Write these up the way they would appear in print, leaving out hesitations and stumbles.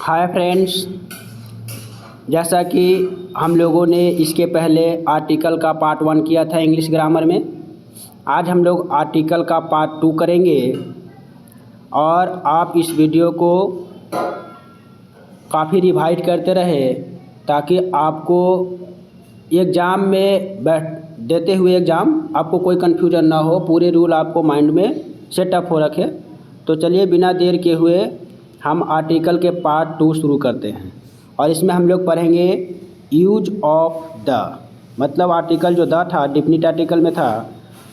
Hi friends, जैसा कि हम लोगों ने इसके पहले आर्टिकल का पार्ट 1 किया था इंग्लिश ग्रामर में। आज हम लोग आर्टिकल का पार्ट 2 करेंगे और आप इस वीडियो को काफ़ी रिवाइज करते रहे ताकि आपको एग्ज़ाम में देते हुए एग्ज़ाम आपको कोई कन्फ्यूजन ना हो, पूरे रूल आपको माइंड में सेटअप हो रखे। तो चलिए बिना देर के हुए हम आर्टिकल के पार्ट 2 शुरू करते हैं और इसमें हम लोग पढ़ेंगे यूज ऑफ द, मतलब आर्टिकल जो द था डिफिनिट आर्टिकल में था,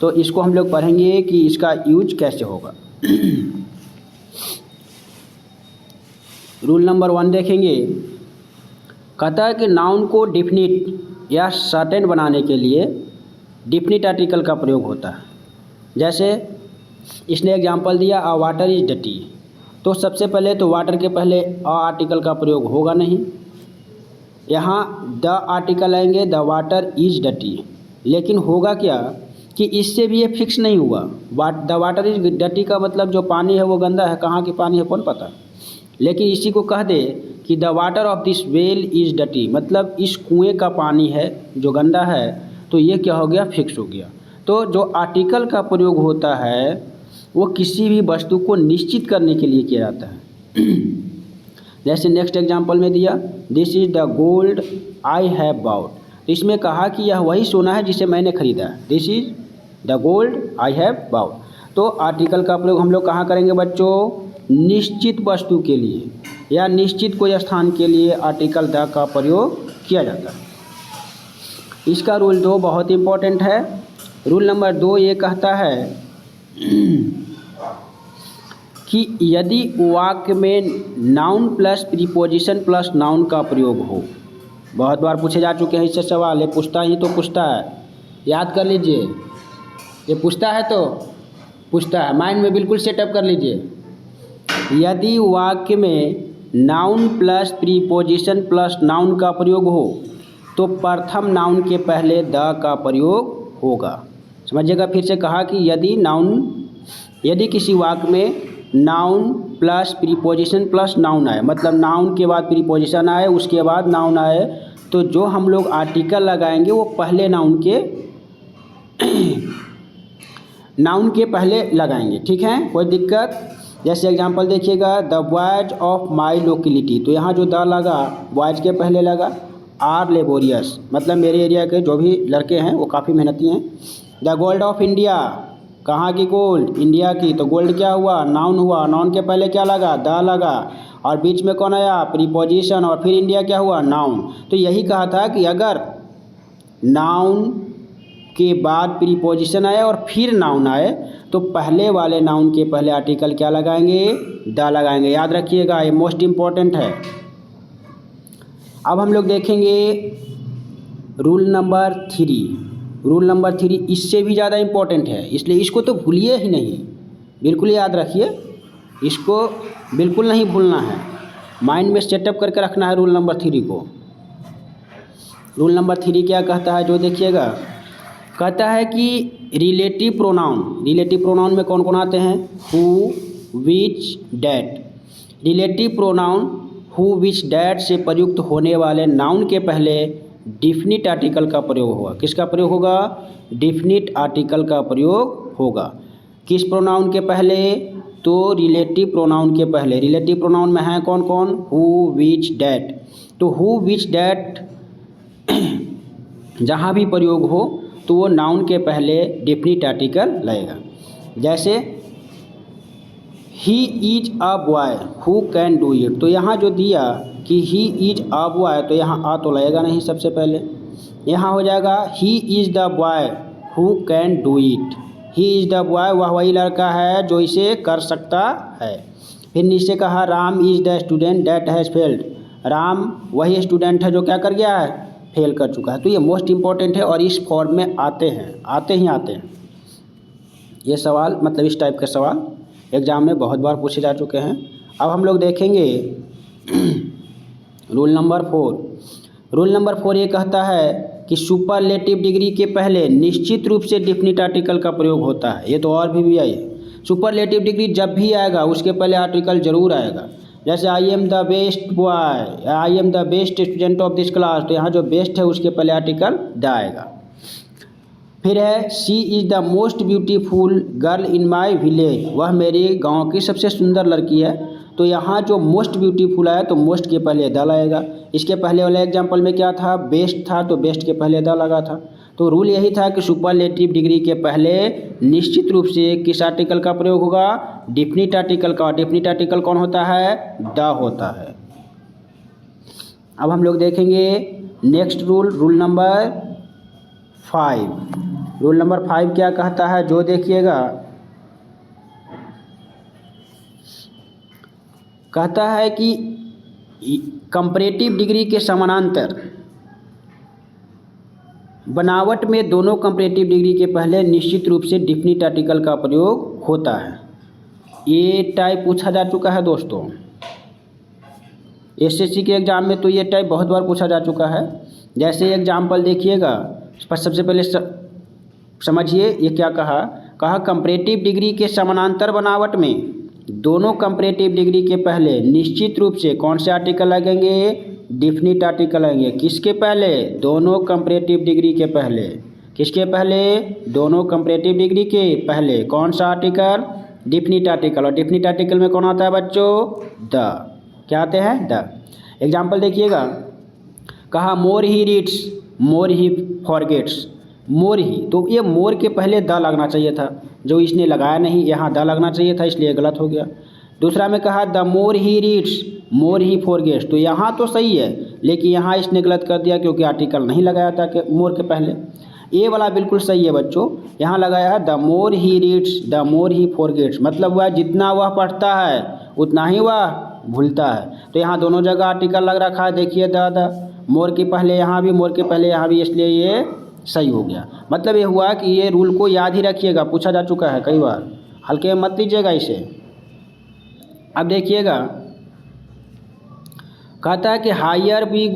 तो इसको हम लोग पढ़ेंगे कि इसका यूज कैसे होगा। रूल नंबर 1 देखेंगे। कहता है कि नाउन को डिफिनिट या सर्टेन बनाने के लिए डिफिनिट आर्टिकल का प्रयोग होता है। जैसे इसने एग्जांपल दिया अ वाटर इज डटी, तो सबसे पहले तो वाटर के पहले अ आर्टिकल का प्रयोग होगा नहीं। यहाँ द आर्टिकल आएंगे द वाटर इज डटी, लेकिन होगा क्या कि इससे भी ये फिक्स नहीं हुआ। द वाटर इज डटी का मतलब जो पानी है वो गंदा है, कहाँ की पानी है कौन पता। लेकिन इसी को कह दे कि the water of this well is डटी, मतलब इस कुएं का पानी है जो गंदा है, तो ये क्या हो गया, फिक्स हो गया। तो जो आर्टिकल का प्रयोग होता है वो किसी भी वस्तु को निश्चित करने के लिए किया जाता है। जैसे नेक्स्ट एग्जांपल में दिया this is the gold I have bought, तो इसमें कहा कि यह वही सोना है जिसे मैंने खरीदा है। This is the gold I have bought. तो आर्टिकल का प्रयोग हम लोग कहाँ करेंगे बच्चों, निश्चित वस्तु के लिए या निश्चित कोई स्थान के लिए आर्टिकल द का प्रयोग किया जाता है। इसका रूल 2 बहुत इंपॉर्टेंट है। रूल नंबर 2 ये कहता है कि यदि वाक्य में noun plus preposition plus noun का प्रयोग हो, बहुत बार पूछे जा चुके हैं इससे सवाल, ये पूछता ही तो पूछता है, याद कर लीजिए। ये पूछता है तो पूछता है, माइंड में बिल्कुल सेटअप कर लीजिए। यदि वाक्य में noun plus preposition plus noun का प्रयोग हो तो प्रथम नाउन के पहले द का प्रयोग होगा। समझिएगा, फिर से कहा कि यदि किसी वाक्य में noun plus preposition plus noun आए, मतलब नाउन के बाद प्रीपोजिशन आए उसके बाद नाउन आए, तो जो हम लोग आर्टिकल लगाएंगे वो पहले नाउन के पहले लगाएंगे। ठीक है, कोई दिक्कत। जैसे एग्जांपल देखिएगा the boys of my locality, तो यहाँ जो द लगा बॉयज के पहले लगा। आर लेबोरियस, मतलब मेरे एरिया के जो भी लड़के हैं वो काफ़ी मेहनती हैं। द गोल्ड ऑफ इंडिया, कहाँ की गोल्ड, इंडिया की, तो गोल्ड क्या हुआ, नाउन हुआ। नाउन के पहले क्या लगा, द लगा, और बीच में कौन आया, प्रीपोजिशन, और फिर इंडिया क्या हुआ, नाउन। तो यही कहा था कि अगर नाउन के बाद प्रीपोजिशन आए और फिर नाउन आए तो पहले वाले नाउन के पहले आर्टिकल क्या लगाएंगे, द लगाएंगे। याद रखिएगा, ये मोस्ट इम्पॉर्टेंट है। अब हम लोग देखेंगे रूल नंबर 3। रूल नंबर 3 इससे भी ज़्यादा इम्पोर्टेंट है, इसलिए इसको तो भूलिए ही नहीं, बिल्कुल याद रखिए, इसको बिल्कुल नहीं भूलना है, माइंड में सेटअप करके रखना है रूल नंबर 3 को। रूल नंबर 3 क्या कहता है, जो देखिएगा, कहता है कि रिलेटिव प्रोनाउन में कौन कौन आते हैं, who, which, that. Relative pronoun who, which, that से प्रयुक्त होने वाले नाउन के पहले डिफिनिट आर्टिकल का प्रयोग होगा। किसका प्रयोग होगा, डिफिनिट आर्टिकल का प्रयोग होगा। किस प्रोनाउन के पहले, तो रिलेटिव प्रोनाउन के पहले। रिलेटिव प्रोनाउन में हैं कौन कौन, हु, विच, डैट। तो हु, विच, डैट जहाँ भी प्रयोग हो तो वो नाउन के पहले डिफिनिट आर्टिकल लगेगा। जैसे he is a boy who can do it, तो यहाँ जो दिया कि ही इज अ बॉय, तो यहाँ आ तो लगेगा नहीं, सबसे पहले यहाँ हो जाएगा he is the boy who can do it. He is the boy, वह वही लड़का है जो इसे कर सकता है। फिर नीचे कहा Ram is the student that has failed, Ram वही स्टूडेंट है जो क्या कर गया है, फेल कर चुका है। तो ये मोस्ट इम्पॉर्टेंट है और इस फॉर्म में आते हैं ये सवाल, मतलब इस टाइप के सवाल एग्ज़ाम में बहुत बार पूछे जा चुके हैं। अब हम लोग देखेंगे रूल नंबर 4। रूल नंबर 4 ये कहता है कि सुपरलेटिव डिग्री के पहले निश्चित रूप से डिफिनिट आर्टिकल का प्रयोग होता है। ये तो और भी आई है, सुपरलेटिव डिग्री जब भी आएगा उसके पहले आर्टिकल जरूर आएगा। जैसे I am the best boy, I am the best student of this class, तो यहाँ जो बेस्ट है उसके पहले आर्टिकल द आएगा। फिर है she is the most beautiful girl in my village, वह मेरे गांव की सबसे सुंदर लड़की है, तो यहाँ जो मोस्ट ब्यूटीफुल है तो मोस्ट के पहले द आएगा। इसके पहले वाले एग्जाम्पल में क्या था, बेस्ट था, तो बेस्ट के पहले द लगा था। तो रूल यही था कि सुपरलेटिव डिग्री के पहले निश्चित रूप से किस आर्टिकल का प्रयोग होगा, डिफिनिट आर्टिकल का। डिफिनिट आर्टिकल कौन होता है, द होता है। अब हम लोग देखेंगे next rule, rule number 5। Rule number 5 क्या कहता है, जो देखिएगा, कहता है कि कंपैरेटिव डिग्री के समानांतर बनावट में दोनों कंपैरेटिव डिग्री के पहले निश्चित रूप से डिफिनिट आर्टिकल का प्रयोग होता है। ये टाइप पूछा जा चुका है दोस्तों, एसएससी के एग्ज़ाम में तो ये टाइप बहुत बार पूछा जा चुका है। जैसे एग्जाम्पल देखिएगा, सबसे पहले समझिए ये क्या कहा, कंपैरेटिव डिग्री के समानांतर बनावट में दोनों कंपैरेटिव डिग्री के पहले निश्चित रूप से कौन से आर्टिकल लगेंगे, डिफिनिट आर्टिकल आएंगे। किसके पहले, दोनों कंपैरेटिव डिग्री के पहले। किसके पहले, दोनों कंपैरेटिव डिग्री के पहले। कौन सा आर्टिकल, डिफिनिट आर्टिकल। और डिफिनिट आर्टिकल में कौन आता है बच्चों, द। क्या आते हैं, द। एग्जाम्पल देखिएगा, कहा मोर he reads more he forgets, मोर ही, तो ये मोर के पहले द लगना चाहिए था, जो इसने लगाया नहीं, यहाँ द लगना चाहिए था, इसलिए गलत हो गया। दूसरा में कहा the more he reads more he forgets, तो यहाँ तो सही है, लेकिन यहाँ इसने गलत कर दिया क्योंकि आर्टिकल नहीं लगाया था कि मोर के पहले। ये वाला बिल्कुल सही है बच्चों, यहाँ लगाया है the more he reads the more he forgets, मतलब वह जितना वह पढ़ता है उतना ही वह भूलता है। तो यहाँ दोनों जगह आर्टिकल लग रखा है, देखिए द मोर के पहले यहाँ भी, मोर के पहले यहाँ भी, इसलिए ये सही हो गया। मतलब ये हुआ कि ये रूल को याद ही रखिएगा, पूछा जा चुका है कई बार, हल्के में मत लीजिएगा इसे। अब देखिएगा, कहता है कि higher we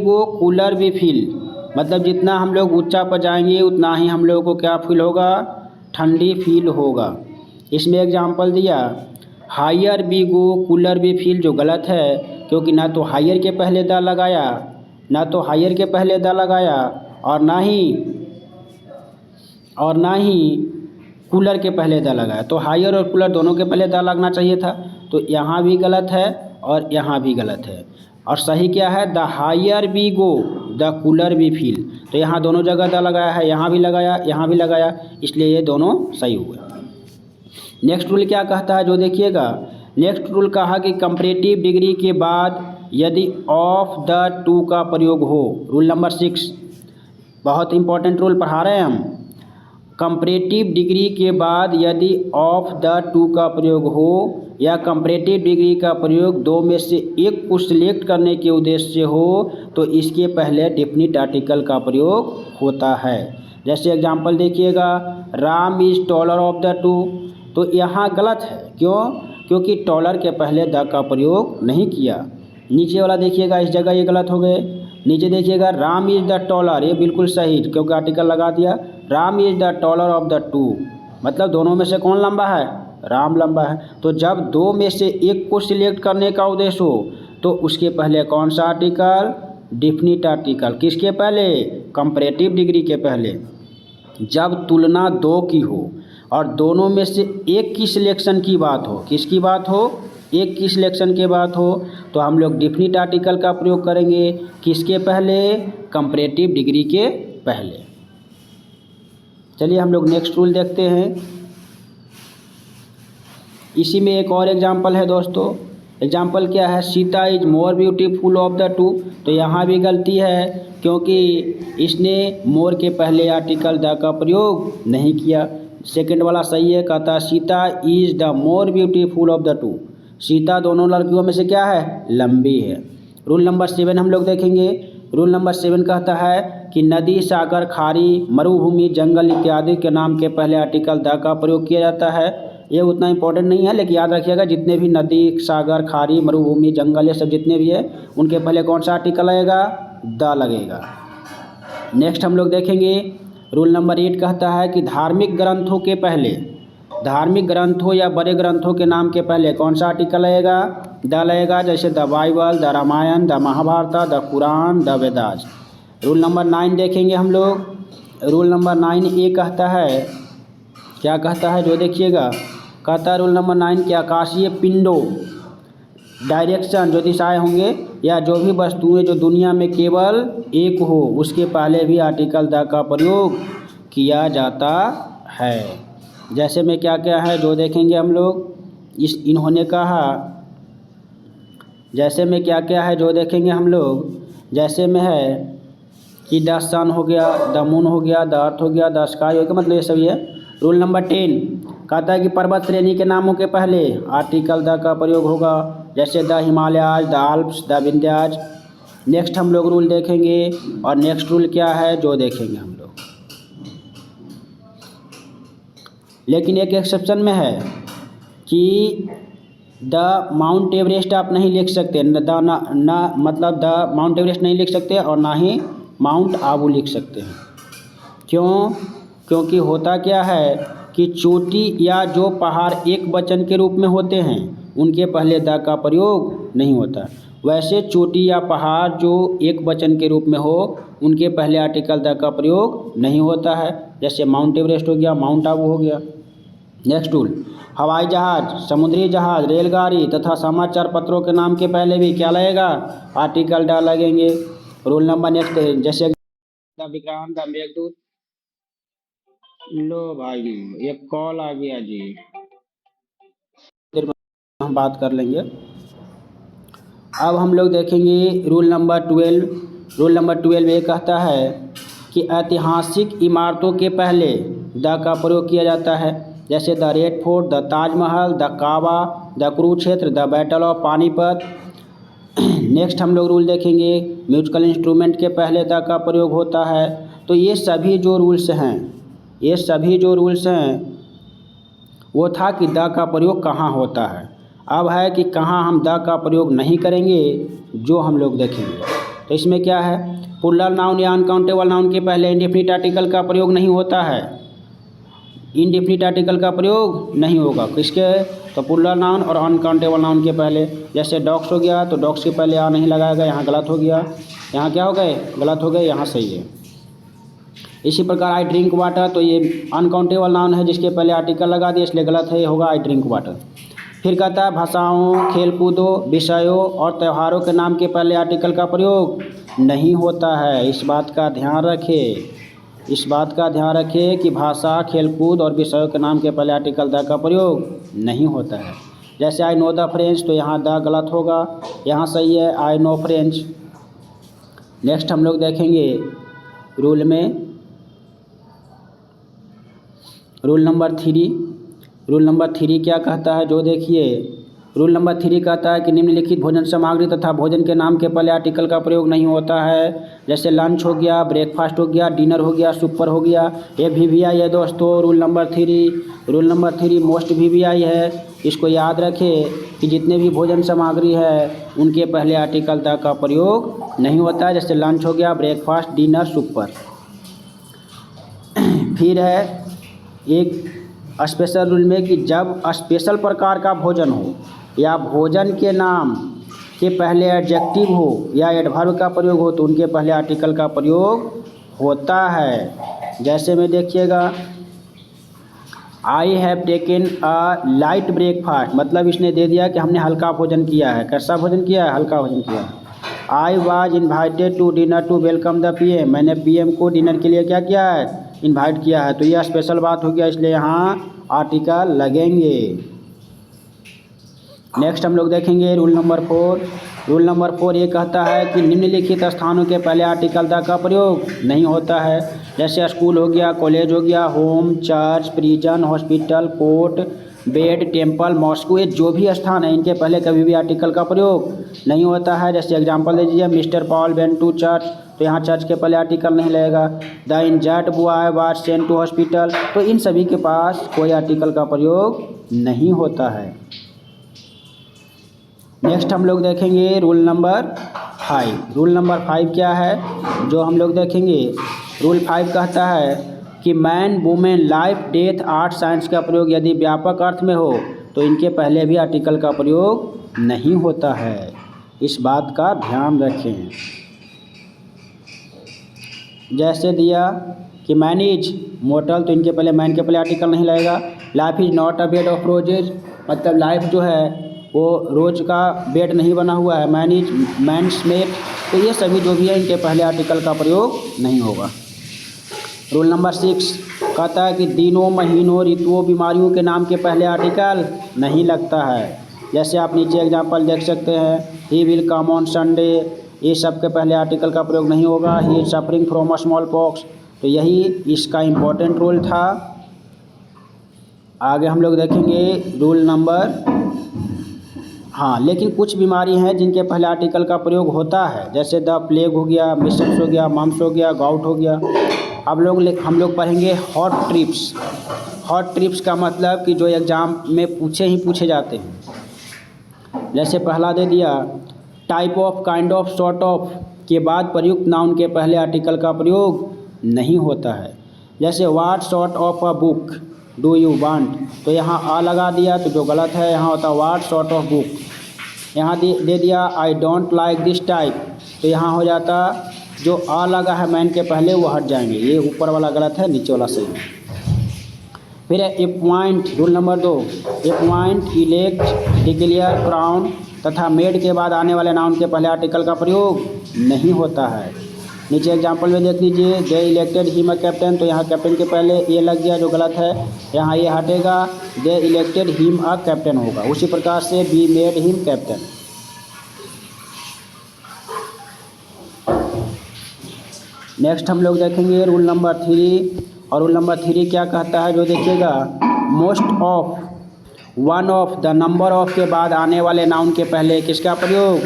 go cooler we feel, मतलब जितना हम लोग ऊंचा पर जाएंगे उतना ही हम लोगों को क्या फील होगा, ठंडी फील होगा। इसमें एग्जाम्पल दिया higher we go cooler we feel, जो गलत है, क्योंकि ना तो हायर के पहले द लगाया, और ना ही कूलर के पहले द लगाया। तो हायर और कूलर दोनों के पहले द लगना चाहिए था, तो यहाँ भी गलत है और यहाँ भी गलत है। और सही क्या है, the higher we go the cooler we feel, तो यहाँ दोनों जगह द लगाया है, यहाँ भी लगाया, इसलिए ये दोनों सही हुए। नेक्स्ट रूल क्या कहता है, जो देखिएगा, नेक्स्ट रूल कहा कि कंपैरेटिव डिग्री के बाद यदि ऑफ द टू का प्रयोग हो, रूल नंबर 6, बहुत इंपॉर्टेंट रूल पढ़ा रहे हैं हम। कंपैरेटिव डिग्री के बाद यदि ऑफ द टू का प्रयोग हो या कंपैरेटिव डिग्री का प्रयोग दो में से एक को सिलेक्ट करने के उद्देश्य से हो, तो इसके पहले डिफिनिट आर्टिकल का प्रयोग होता है। जैसे एग्जाम्पल देखिएगा, Ram is taller of the two, तो यहाँ गलत है, क्यों, क्योंकि टॉलर के पहले द का प्रयोग नहीं किया। नीचे वाला देखिएगा, इस जगह ये गलत हो गए। नीचे देखिएगा, राम इज़ द टॉलर, ये बिल्कुल सही, क्योंकि आर्टिकल लगा दिया। Ram is the taller of the two, मतलब दोनों में से कौन लंबा है, राम लंबा है। तो जब दो में से एक को सिलेक्ट करने का उद्देश्य हो, तो उसके पहले कौन सा आर्टिकल, डिफिनिट आर्टिकल। किसके पहले, कंपैरेटिव डिग्री के पहले। जब तुलना दो की हो और दोनों में से एक की सिलेक्शन की बात हो, किसकी बात हो, एक की सिलेक्शन के बात हो, तो हम लोग डिफिनिट आर्टिकल का प्रयोग करेंगे। किसके पहले, कंपैरेटिव डिग्री के पहले। चलिए हम लोग नेक्स्ट रूल देखते हैं। इसी में एक और एग्जाम्पल है दोस्तों। एग्जाम्पल क्या है, Sita is more beautiful of the two, तो यहाँ भी गलती है, क्योंकि इसने मोर के पहले आर्टिकल द का प्रयोग नहीं किया। सेकंड वाला सही है, कहता Sita is the more beautiful of the two, Sita दोनों लड़कियों में से क्या है, लंबी है। रूल नंबर 7 हम लोग देखेंगे। रूल नंबर 7 कहता है कि नदी, सागर, खाड़ी, मरुभूमि, जंगल इत्यादि के नाम के पहले आर्टिकल द का प्रयोग किया जाता है। ये उतना इंपॉर्टेंट नहीं है, लेकिन याद रखिएगा, जितने भी नदी, सागर, खाड़ी, मरुभूमि, जंगल, ये सब जितने भी है, उनके पहले कौन सा आर्टिकल लगेगा, द लगेगा। नेक्स्ट हम लोग देखेंगे, रूल नंबर 8 कहता है कि धार्मिक ग्रंथों के पहले धार्मिक ग्रंथों या बड़े ग्रंथों के नाम के पहले कौन सा आर्टिकल लगेगा? द लगेगा, जैसे the Bible, the Ramayana, the Mahabharata, the Quran, the Vedas. Rule number 9 देखेंगे हम लोग। रूल नंबर 9 ये कहता है, क्या कहता है जो देखिएगा, कहता है रूल नंबर 9 कि आकाशीय पिंडों, डायरेक्शन जो दिशाएं होंगे या जो भी वस्तुएं जो दुनिया में केवल एक हो, उसके पहले भी आर्टिकल द का प्रयोग किया जाता है। जैसे में क्या क्या है जो देखेंगे हम लोग। इन्होंने कहा, जैसे में क्या क्या है जो देखेंगे हम लोग। जैसे में है कि द सन हो गया, द मून हो गया, द अर्थ हो गया, द स्काई हो गया, मतलब ये सभी है। रूल नंबर 10 कहता है कि पर्वत श्रेणी के नामों के पहले आर्टिकल द का प्रयोग होगा, जैसे the Himalayas, the Alps, the Vindhyas. Next हम लोग रूल देखेंगे, और नेक्स्ट रूल क्या है जो देखेंगे हम लोग। लेकिन एक एक्सेप्शन में है कि द माउंट एवरेस्ट आप नहीं लिख सकते, मतलब द माउंट एवरेस्ट नहीं लिख सकते और ना ही माउंट आबू लिख सकते हैं। क्यों? क्योंकि होता क्या है कि चोटी या जो पहाड़ एक वचन के रूप में होते हैं उनके पहले द का प्रयोग नहीं होता। वैसे चोटी या पहाड़ जो एक वचन के रूप में हो उनके पहले आर्टिकल द का प्रयोग नहीं होता है, जैसे माउंट एवरेस्ट हो गया, माउंट आबू हो गया। नेक्स्ट रूल, हवाई जहाज, समुद्री जहाज, रेलगाड़ी तथा समाचार पत्रों के नाम के पहले भी क्या लगेगा? आर्टिकल द लगेंगे। रूल नंबर नेक्स्ट, जैसे द विक्रांत, द मेघदूत। लो भाई एक कॉल आ गया जी, देर में हम बात कर लेंगे। अब हम लोग देखेंगे रूल नंबर 12। रूल नंबर 12 ये कहता है कि ऐतिहासिक इमारतों के पहले द का प्रयोग किया जाता है, जैसे the Red Fort, the Taj Mahal, the Kaaba, the Kurukshetra, the battle of Panipat. Next हम लोग रूल देखेंगे, म्यूजिकल इंस्ट्रूमेंट के पहले द का प्रयोग होता है। तो ये सभी जो रूल्स हैं वो था कि द का प्रयोग कहाँ होता है। अब है कि कहाँ हम द का प्रयोग नहीं करेंगे, जो हम लोग देखेंगे। तो इसमें क्या है, प्लूरल नाउन या अनकाउंटेबल नाउन के पहले इंडेफिनिट आर्टिकल का प्रयोग नहीं होता है। इंडेफिनिट आर्टिकल का प्रयोग नहीं होगा किसके? तो प्लूरल नाउन और अनकाउंटेबल नाउन के पहले। जैसे डॉग्स हो गया तो डॉग्स के पहले आ नहीं लगाएगा, यहाँ गलत हो गया, यहाँ क्या हो गए? गलत हो गए, यहाँ सही है। इसी प्रकार आई ड्रिंक वाटर, तो ये अनकाउंटेबल नाउन है जिसके पहले आर्टिकल लगा दिया, इसलिए गलत है, होगा आई ड्रिंक वाटर। फिर कहता है भाषाओं, खेलकूदों, विषयों और त्योहारों के नाम के पहले आर्टिकल का प्रयोग नहीं होता है। इस बात का ध्यान रखें कि भाषा, खेलकूद और विषयों के नाम के पहले आर्टिकल द का प्रयोग नहीं होता है। जैसे आई नो द फ्रेंच, तो यहाँ द गलत होगा, यहाँ सही है आई नो फ्रेंच। नेक्स्ट हम लोग देखेंगे रूल में रूल नंबर 3 क्या कहता है जो देखिए। रूल नंबर 3 कहता है कि निम्नलिखित भोजन सामग्री तथा भोजन के नाम के पहले आर्टिकल का प्रयोग नहीं होता है, जैसे लंच हो गया, ब्रेकफास्ट हो गया, डिनर हो गया, सुपर हो गया। ये VVI है दोस्तों, रूल नंबर 3 मोस्ट VVI है। इसको याद रखें कि जितने भी भोजन सामग्री है उनके पहले आर्टिकल द का प्रयोग नहीं होता है, जैसे लंच हो गया, ब्रेकफास्ट, डिनर, सुपर। फिर है एक स्पेशल रूल में कि जब स्पेशल प्रकार का भोजन हो या भोजन के नाम के पहले एडजेक्टिव हो या एडवर्ब का प्रयोग हो तो उनके पहले आर्टिकल का प्रयोग होता है। जैसे में देखिएगा, I have taken a light breakfast, मतलब इसने दे दिया कि हमने हल्का भोजन किया है। कैसा भोजन किया है? हल्का भोजन किया है। I was invited to dinner to welcome the PM, मैंने PM को डिनर के लिए क्या किया है? इन्वाइट किया है। तो यह स्पेशल बात हो गया, इसलिए यहाँ आर्टिकल लगेंगे। नेक्स्ट हम लोग देखेंगे रूल नंबर 4 ये कहता है कि निम्नलिखित स्थानों के पहले आर्टिकल द का प्रयोग नहीं होता है, जैसे स्कूल हो गया, कॉलेज हो गया, home, church, prison, hospital, court, bed, temple, Moscow. ये जो भी स्थान है इनके पहले कभी भी आर्टिकल का प्रयोग नहीं होता है। जैसे एग्जांपल दे दीजिए, mister Paul went to church, तो यहाँ चर्च के पहले आर्टिकल नहीं लगेगा। The injured boy was sent to hospital, तो इन सभी के पास कोई आर्टिकल का प्रयोग नहीं होता है। नेक्स्ट हम लोग देखेंगे रूल नंबर 5 क्या है जो हम लोग देखेंगे। रूल 5 कहता है कि man women life death art science का प्रयोग यदि व्यापक अर्थ में हो तो इनके पहले भी आर्टिकल का प्रयोग नहीं होता है। इस बात का ध्यान रखें। जैसे दिया कि मैन इज मोर्टल, तो इनके पहले मैन के पहले आर्टिकल नहीं लगेगा। Life is not a bed of roses, मतलब लाइफ जो है वो रोज का बेड नहीं बना हुआ है। मैन इज मैन्स मेड, तो ये सभी जो भी है इनके पहले आर्टिकल का प्रयोग नहीं होगा। रूल नंबर 6 कहता है कि दिनों, महीनों, ऋतुओं, बीमारियों के नाम के पहले आर्टिकल नहीं लगता है। जैसे आप नीचे एग्जांपल देख सकते हैं, he will come on Sunday, ये सब के पहले आर्टिकल का प्रयोग नहीं होगा। He is suffering from a small pox, तो यही इसका इम्पोर्टेंट रूल था। आगे हम लोग देखेंगे रूल नंबर, हाँ लेकिन कुछ बीमारी हैं जिनके पहले आर्टिकल का प्रयोग होता है, जैसे द प्लेग हो गया, मिसल्स हो गया, मम्स हो गया, गाउट हो गया। अब हम लोग पढ़ेंगे हॉट ट्रिप्स। हॉट ट्रिप्स का मतलब कि जो एग्ज़ाम में पूछे जाते हैं। जैसे पहला दे दिया type of, kind of, sort of के बाद प्रयुक्त नाउन के पहले आर्टिकल का प्रयोग नहीं होता है। जैसे what sort of a book do you want, तो यहाँ आ लगा दिया तो जो गलत है यहाँ होता व्हाट सॉर्ट ऑफ बुक। यहाँ दे दिया I don't like this type, तो यहाँ हो जाता जो आ लगा है मैन के पहले वो हट जाएंगे, ये ऊपर वाला गलत है, नीचे वाला सही है। फिर appoint, rule number 2 appoint, elect, declare, crown तथा मेड के बाद आने वाले नाउन के पहले आर्टिकल का प्रयोग नहीं होता है। नीचे एग्जाम्पल में देख लीजिए, दे इलेक्टेड हिम अ कैप्टन, तो यहाँ कैप्टन के पहले ये लग गया जो गलत है, यहाँ ये हटेगा, दे इलेक्टेड हिम अ कैप्टन होगा। उसी प्रकार से be made him captain. Next हम लोग देखेंगे रूल नंबर 3, और रूल नंबर 3 क्या कहता है जो देखिएगा, most of, one of, the number of के बाद आने वाले नाउन के पहले किसका प्रयोग,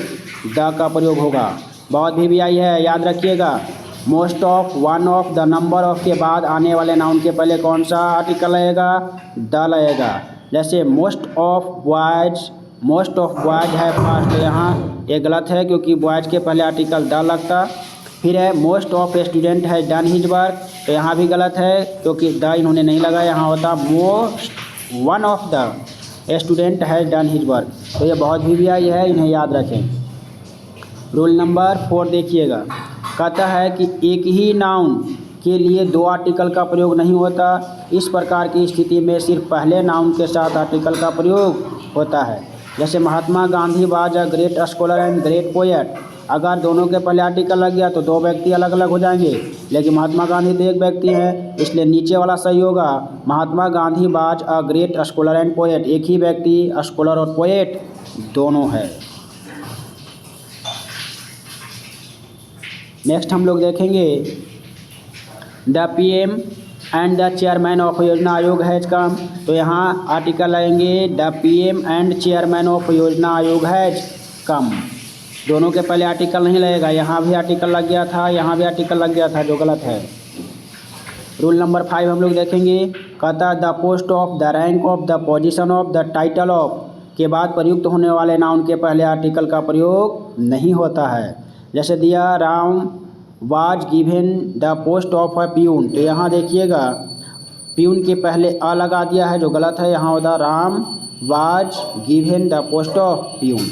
द का प्रयोग होगा। बहुत भी आई है, याद रखिएगा। Most of, one of, the number of के बाद आने वाले नाउन के पहले कौन सा आर्टिकल लगेगा, द लगेगा। जैसे most of boys, most of boys है फर्स्ट, तो यहाँ ये गलत है क्योंकि बॉयज के पहले आर्टिकल द लगता। फिर है मोस्ट ऑफ स्टूडेंट है डन हिज वर्क, तो यहाँ भी गलत है क्योंकि द इन्होंने नहीं लगाया, यहाँ होता most one of the student है डन हिज वर्क। तो ये बहुत भी आई है, इन्हें याद रखें। रूल नंबर 4 देखिएगा, कहता है कि एक ही नाउन के लिए 2 आर्टिकल का प्रयोग नहीं होता। इस प्रकार की स्थिति में सिर्फ पहले नाउन के साथ आर्टिकल का प्रयोग होता है। जैसे Mahatma Gandhi was a great scholar and great poet, अगर दोनों के पहले आर्टिकल लग गया तो 2 व्यक्ति अलग अलग हो जाएंगे, लेकिन महात्मा गांधी तो एक व्यक्ति है, इसलिए नीचे वाला सही होगा। Mahatma Gandhi was a great scholar and poet, एक ही व्यक्ति स्कॉलर और पोएट दोनों है। नेक्स्ट हम लोग देखेंगे the PM and the chairman of योजना आयोग हैज कम, तो यहाँ आर्टिकल लगेंगे the PM and chairman of योजना आयोग हैज कम। दोनों के पहले आर्टिकल नहीं लगेगा, यहाँ भी आर्टिकल लग गया था, यहाँ भी आर्टिकल लग गया था जो गलत है। रूल नंबर 5 हम लोग देखेंगे, कहता the post of, the rank of, the position of, the title of के बाद प्रयुक्त होने वाले नाउन के पहले आर्टिकल का प्रयोग नहीं होता है। जैसे दिया Ram was given the post of a peon, तो यहाँ देखिएगा प्यून के पहले आ लगा दिया है जो गलत है, यहाँ होता Ram was given the post of peon.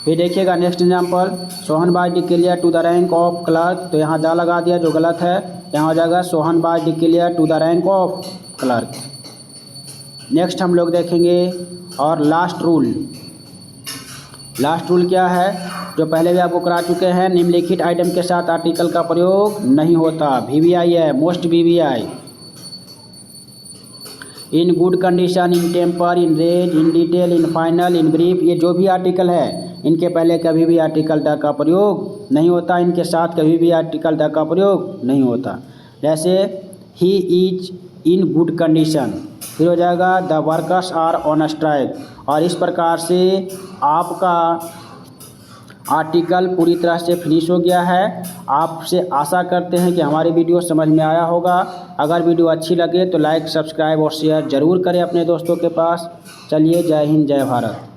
फिर देखिएगा next example, Sohan was declare to the rank of clerk, तो यहाँ द लगा दिया जो गलत है, यहाँ हो जाएगा Sohan was declare to the rank of clerk. Next हम लोग देखेंगे और लास्ट रूल क्या है जो पहले भी आपको करा चुके हैं, निम्नलिखित आइटम के साथ आर्टिकल का प्रयोग नहीं होता। वीवीआई है, most VVI, in good condition, in temper, in rage, in detail, in final, in brief, ये जो भी आर्टिकल है इनके पहले कभी भी आर्टिकल द का प्रयोग नहीं होता, इनके साथ कभी भी आर्टिकल द का प्रयोग नहीं होता। जैसे he is in good condition, फिर हो जाएगा the workers are on strike, और इस प्रकार से आपका आर्टिकल पूरी तरह से फिनिश हो गया है। आपसे आशा करते हैं कि हमारी वीडियो समझ में आया होगा। अगर वीडियो अच्छी लगे तो लाइक, सब्सक्राइब और शेयर ज़रूर करें अपने दोस्तों के पास। चलिए, जय हिंद, जय भारत।